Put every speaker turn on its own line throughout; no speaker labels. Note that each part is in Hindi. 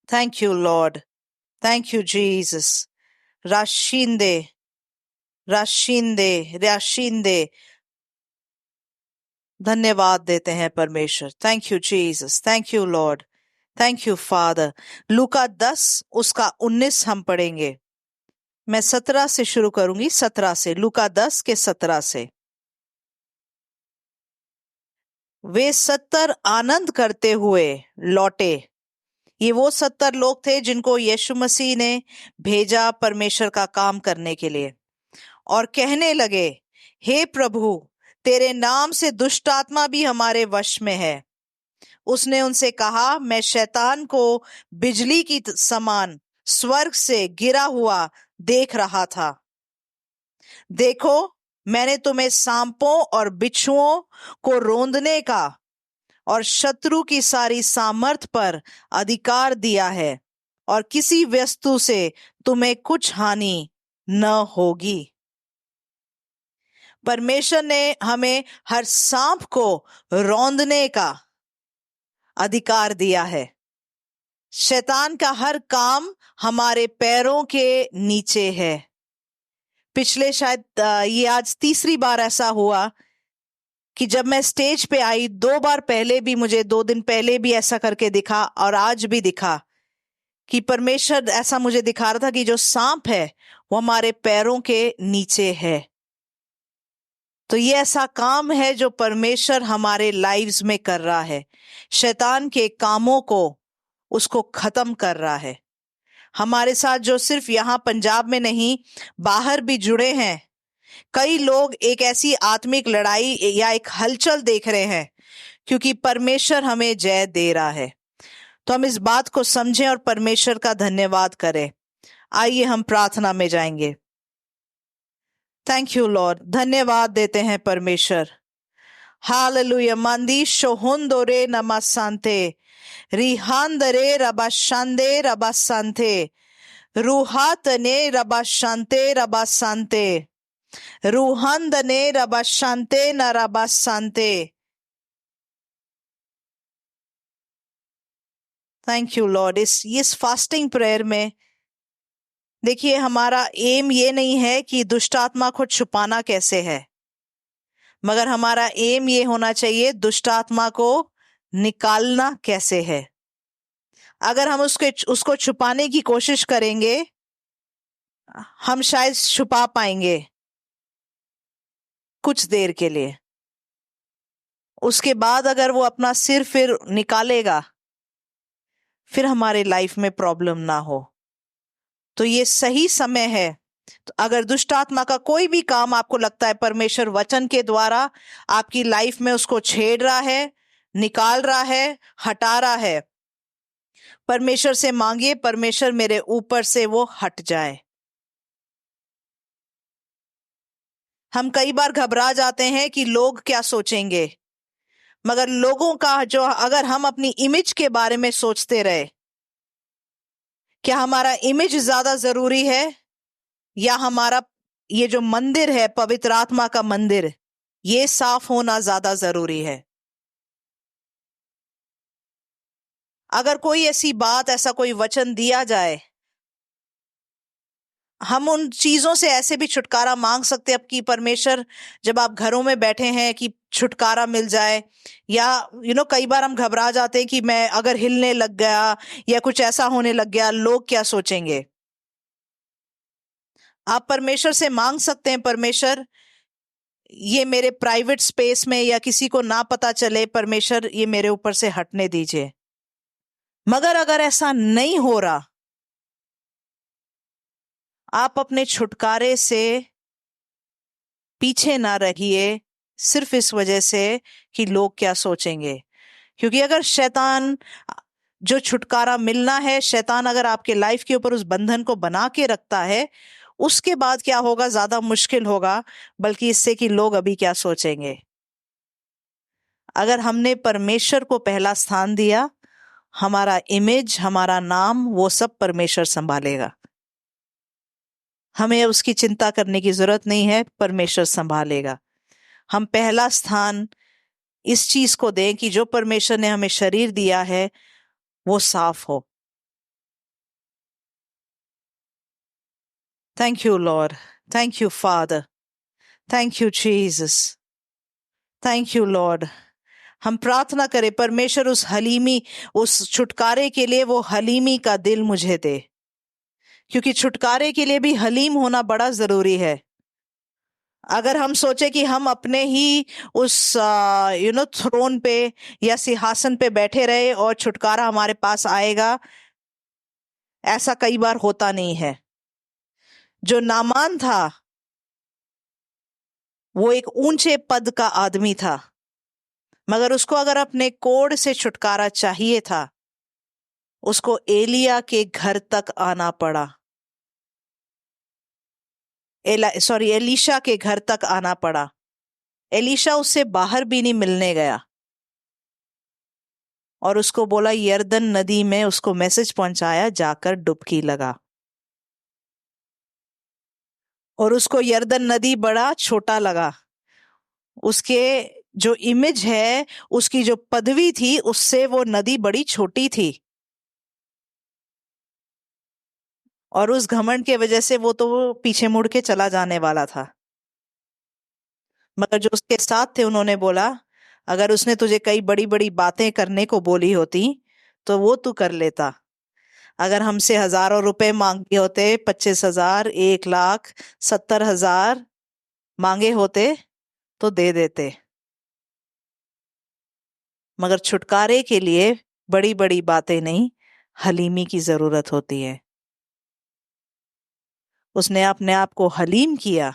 Thank you, Lord. Thank you, Jesus. Rashinde, Rashinde, Rashinde. धन्यवाद देते हैं परमेश्वर. Thank you Jesus. Thank you Lord. Thank you father. लूका 10 उसका 19 हम पढ़ेंगे. मैं 17 से शुरू करूंगी. 17 से. लूका 10 के 17 से. वे 70 आनंद करते हुए लौटे. ये वो 70 लोग थे जिनको यीशु मसीह ने भेजा परमेश्वर का काम करने के लिए, और कहने लगे, हे प्रभु, तेरे नाम से दुष्ट आत्मा भी हमारे वश में है. उसने उनसे कहा, मैं शैतान को बिजली की समान स्वर्ग से गिरा हुआ देख रहा था. देखो, मैंने तुम्हें सांपों और बिच्छुओं को रौंदने का और शत्रु की सारी सामर्थ पर अधिकार दिया है, और किसी वस्तु से तुम्हें कुछ हानि न होगी. परमेश्वर ने हमें हर सांप को रौंदने का अधिकार दिया है. शैतान का हर काम हमारे पैरों के नीचे है. पिछले शायद ये आज तीसरी बार ऐसा हुआ कि जब मैं स्टेज पे आई, 2 बार पहले भी मुझे 2 दिन पहले भी ऐसा करके दिखा और आज भी दिखा कि परमेश्वर ऐसा मुझे दिखा रहा था कि जो सांप है वो हमारे पैरों के नीचे है. तो ये ऐसा काम है जो परमेश्वर हमारे लाइव्स में कर रहा है. शैतान के कामों को उसको खत्म कर रहा है. हमारे साथ जो सिर्फ यहाँ पंजाब में नहीं, बाहर भी जुड़े हैं कई लोग, एक ऐसी आत्मिक लड़ाई या एक हलचल देख रहे हैं, क्योंकि परमेश्वर हमें जय दे रहा है. तो हम इस बात को समझें और परमेश्वर का धन्यवाद करें. आइए हम प्रार्थना में जाएंगे. Thank you Lord. धन्यवाद देते हैं परमेश्वर. हालेलुया. मंदी शोहुंदोरे नमस्सांते रिहांदरे रबाशांदे रबासांते रूहातने रबाशांते रबासांते रूहांदने रबाशांते न रबासांते. Thank you Lord. इस फास्टिंग प्रेयर में देखिए, हमारा एम ये नहीं है कि दुष्ट आत्मा को छुपाना कैसे है, मगर हमारा एम ये होना चाहिए दुष्ट आत्मा को निकालना कैसे है. अगर हम उसको छुपाने की कोशिश करेंगे, हम शायद छुपा पाएंगे कुछ देर के लिए. उसके बाद अगर वो अपना सिर फिर निकालेगा, फिर हमारे लाइफ में प्रॉब्लम ना हो. तो ये सही समय है. तो अगर दुष्ट आत्मा का कोई भी काम आपको लगता है परमेश्वर वचन के द्वारा आपकी लाइफ में उसको छेड़ रहा है, निकाल रहा है, हटा रहा है, परमेश्वर से मांगिए, परमेश्वर मेरे ऊपर से वो हट जाए. हम कई बार घबरा जाते हैं कि लोग क्या सोचेंगे, मगर लोगों का जो, अगर हम अपनी इमेज के बारे में सोचते रहे, क्या हमारा इमेज ज्यादा जरूरी है या हमारा ये जो मंदिर है, पवित्र आत्मा का मंदिर, ये साफ होना ज्यादा जरूरी है. अगर कोई ऐसी बात, ऐसा कोई वचन दिया जाए, हम उन चीजों से ऐसे भी छुटकारा मांग सकते हैं कि परमेश्वर, जब आप घरों में बैठे हैं, कि छुटकारा मिल जाए. या कई बार हम घबरा जाते हैं कि मैं अगर हिलने लग गया या कुछ ऐसा होने लग गया, लोग क्या सोचेंगे. आप परमेश्वर से मांग सकते हैं, परमेश्वर ये मेरे प्राइवेट स्पेस में या किसी को ना पता चले, परमेश्वर ये मेरे ऊपर से हटने दीजिए. मगर अगर ऐसा नहीं हो रहा, आप अपने छुटकारे से पीछे ना रहिए सिर्फ इस वजह से कि लोग क्या सोचेंगे. क्योंकि अगर शैतान, जो छुटकारा मिलना है, शैतान अगर आपके लाइफ के ऊपर उस बंधन को बना के रखता है, उसके बाद क्या होगा, ज्यादा मुश्किल होगा, बल्कि इससे कि लोग अभी क्या सोचेंगे. अगर हमने परमेश्वर को पहला स्थान दिया, हमारा इमेज, हमारा नाम, वो सब परमेश्वर संभालेगा. हमें उसकी चिंता करने की जरूरत नहीं है, परमेश्वर संभालेगा. हम पहला स्थान इस चीज को दें कि जो परमेश्वर ने हमें शरीर दिया है वो साफ हो. Thank you, Lord. Thank you, Father. Thank you, Jesus. Thank you, Lord. हम प्रार्थना करें परमेश्वर उस छुटकारे के लिए वो हलीमी का दिल मुझे दे, क्योंकि छुटकारे के लिए भी हलीम होना बड़ा जरूरी है। अगर हम सोचे कि हम अपने ही उस थ्रोन पे या सिंहासन पे बैठे रहे और छुटकारा हमारे पास आएगा, ऐसा कई बार होता नहीं है। जो नामान था वो एक ऊंचे पद का आदमी था, मगर उसको अगर अपने कोढ़ से छुटकारा चाहिए था, उसको एलिया के घर तक आना पड़ा। एलीशा के घर तक आना पड़ा। एलीशा उससे बाहर भी नहीं मिलने गया और उसको बोला, यरदन नदी में उसको मैसेज पहुंचाया, जाकर डुबकी लगा। और उसको यरदन नदी बड़ा छोटा लगा। उसके जो इमेज है, उसकी जो पदवी थी, उससे वो नदी बड़ी छोटी थी। और उस घमंड के वजह से वो तो पीछे मुड़ के चला जाने वाला था। मगर जो उसके साथ थे उन्होंने बोला, अगर उसने तुझे कई बड़ी बड़ी बातें करने को बोली होती तो वो तू कर लेता। अगर हमसे हजारों रुपए मांगे होते, 25,000, 1,00,000, 70,000 मांगे होते तो दे देते। मगर छुटकारे के लिए बड़ी बड़ी बातें नहीं, हलीमी की जरूरत होती है। उसने अपने आप को हलीम किया,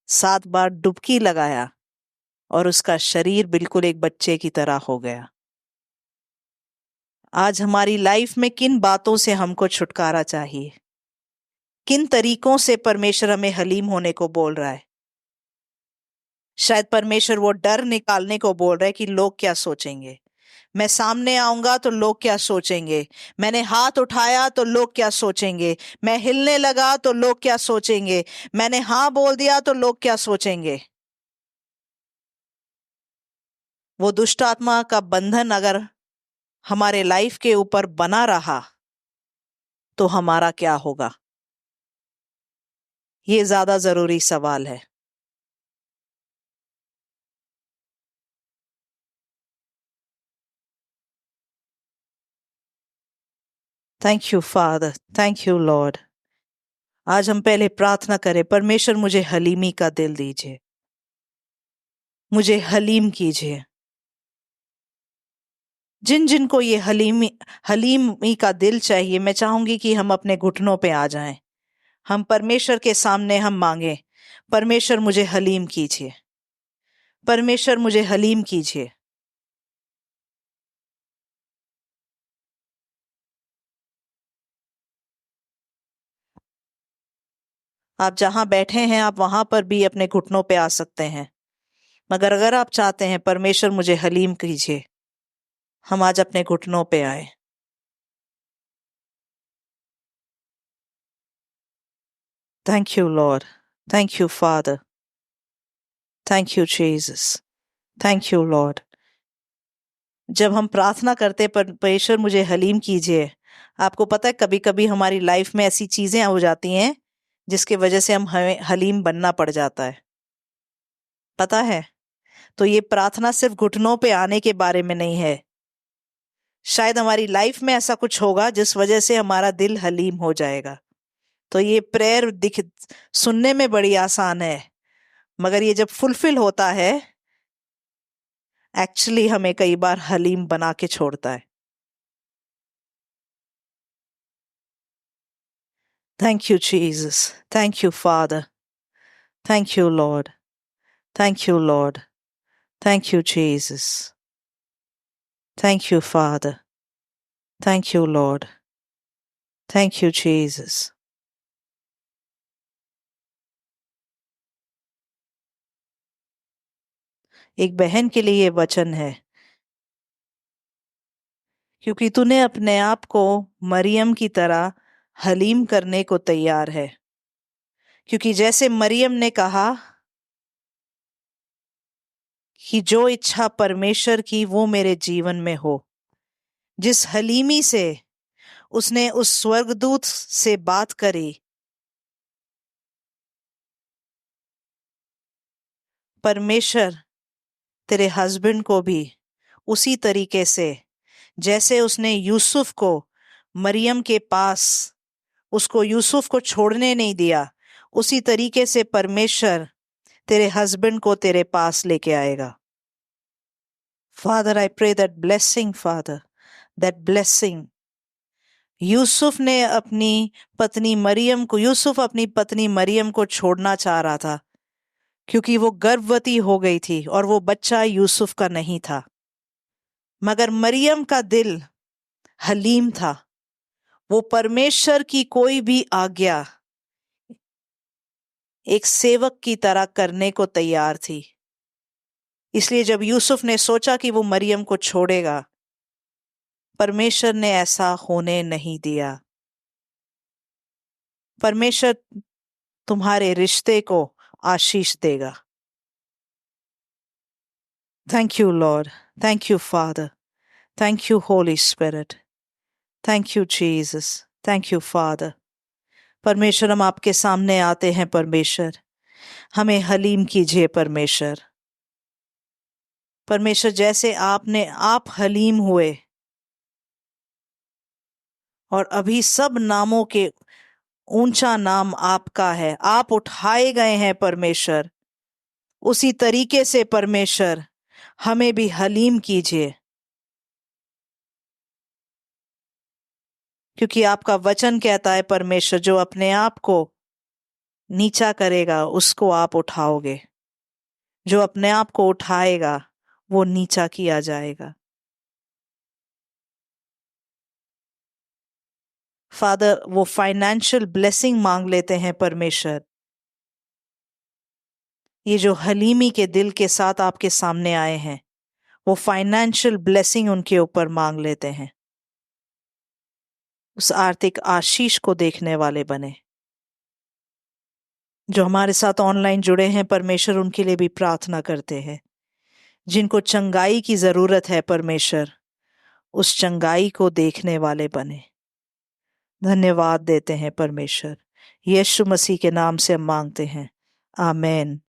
7 बार डुबकी लगाया और उसका शरीर बिल्कुल एक बच्चे की तरह हो गया। आज हमारी लाइफ में किन बातों से हमको छुटकारा चाहिए? किन तरीकों से परमेश्वर हमें हलीम होने को बोल रहा है? शायद परमेश्वर वो डर निकालने को बोल रहा है कि लोग क्या सोचेंगे। मैं सामने आऊंगा तो लोग क्या सोचेंगे। मैंने हाथ उठाया तो लोग क्या सोचेंगे। मैं हिलने लगा तो लोग क्या सोचेंगे। मैंने हाँ बोल दिया तो लोग क्या सोचेंगे। वो दुष्ट आत्मा का बंधन अगर हमारे लाइफ के ऊपर बना रहा तो हमारा क्या होगा? ये ज्यादा जरूरी सवाल है। Thank you father, thank you Lord. आज हम पहले प्रार्थना करें, परमेश्वर मुझे हलीमी का दिल दीजिए, मुझे हलीम कीजिए। जिन जिन को ये हलीमी का दिल चाहिए, मैं चाहूंगी कि हम अपने घुटनों पे आ जाएं। हम परमेश्वर के सामने हम मांगे, परमेश्वर मुझे हलीम कीजिए, परमेश्वर मुझे हलीम कीजिए। आप जहां बैठे हैं, आप वहां पर भी अपने घुटनों पे आ सकते हैं। मगर अगर आप चाहते हैं परमेश्वर मुझे हलीम कीजिए, हम आज अपने घुटनों पे आए। Thank you Lord, thank you father, thank you Jesus, thank you Lord. जब हम प्रार्थना करते परमेश्वर मुझे हलीम कीजिए, आपको पता है कभी कभी हमारी लाइफ में ऐसी चीजें हो जाती हैं जिसकी वजह से हमें हलीम बनना पड़ जाता है, पता है। तो ये प्रार्थना सिर्फ घुटनों पे आने के बारे में नहीं है। शायद हमारी लाइफ में ऐसा कुछ होगा जिस वजह से हमारा दिल हलीम हो जाएगा। तो ये प्रेयर सुनने में बड़ी आसान है, मगर ये जब फुलफिल होता है, एक्चुअली हमें कई बार हलीम बना के छोड़ता है। Thank you Jesus, thank you father, thank you Lord, thank you Lord, thank you Jesus, thank you father, thank you Lord, thank you Jesus. एक बहन के लिए ये वचन है, क्योंकि तूने अपने आप को मरियम की तरह हलीम करने को तैयार है। क्योंकि जैसे मरियम ने कहा कि जो इच्छा परमेश्वर की वो मेरे जीवन में हो, जिस हलीमी से उसने उस स्वर्गदूत से बात करी, परमेश्वर तेरे हस्बैंड को भी उसी तरीके से, जैसे उसने यूसुफ को मरियम के पास, उसको यूसुफ को छोड़ने नहीं दिया, उसी तरीके से परमेश्वर तेरे हस्बैंड को तेरे पास लेके आएगा। Father, I pray that blessing, Father, that blessing. Yusuf अपनी पत्नी मरियम को छोड़ना चाह रहा था क्योंकि वो गर्भवती हो गई थी और वो बच्चा यूसुफ का नहीं था, मगर मरियम का दिल हलीम था। वो परमेश्वर की कोई भी आज्ञा एक सेवक की तरह करने को तैयार थी। इसलिए जब यूसुफ ने सोचा कि वो मरियम को छोड़ेगा, परमेश्वर ने ऐसा होने नहीं दिया। परमेश्वर तुम्हारे रिश्ते को आशीष देगा। Thank you Lord, thank you father, thank you Holi spirit, thank you Jesus, thank you father. परमेश्वर, हम आपके सामने आते हैं। परमेश्वर, हमें हलीम कीजिए। परमेश्वर, परमेश्वर जैसे आप हलीम हुए और अभी सब नामों के ऊंचा नाम आपका है, आप उठाए गए हैं परमेश्वर, उसी तरीके से परमेश्वर हमें भी हलीम कीजिए, क्योंकि आपका वचन कहता है परमेश्वर, जो अपने आप को नीचा करेगा उसको आप उठाओगे, जो अपने आप को उठाएगा वो नीचा किया जाएगा। फादर, वो फाइनेंशियल ब्लेसिंग मांग लेते हैं परमेश्वर, ये जो हलीमी के दिल के साथ आपके सामने आए हैं, वो फाइनेंशियल ब्लेसिंग उनके ऊपर मांग लेते हैं। उस आर्थिक आशीष को देखने वाले बने। जो हमारे साथ ऑनलाइन जुड़े हैं परमेश्वर, उनके लिए भी प्रार्थना करते हैं। जिनको चंगाई की जरूरत है परमेश्वर, उस चंगाई को देखने वाले बने। धन्यवाद देते हैं परमेश्वर, यीशु मसीह के नाम से हम मांगते हैं, आमीन।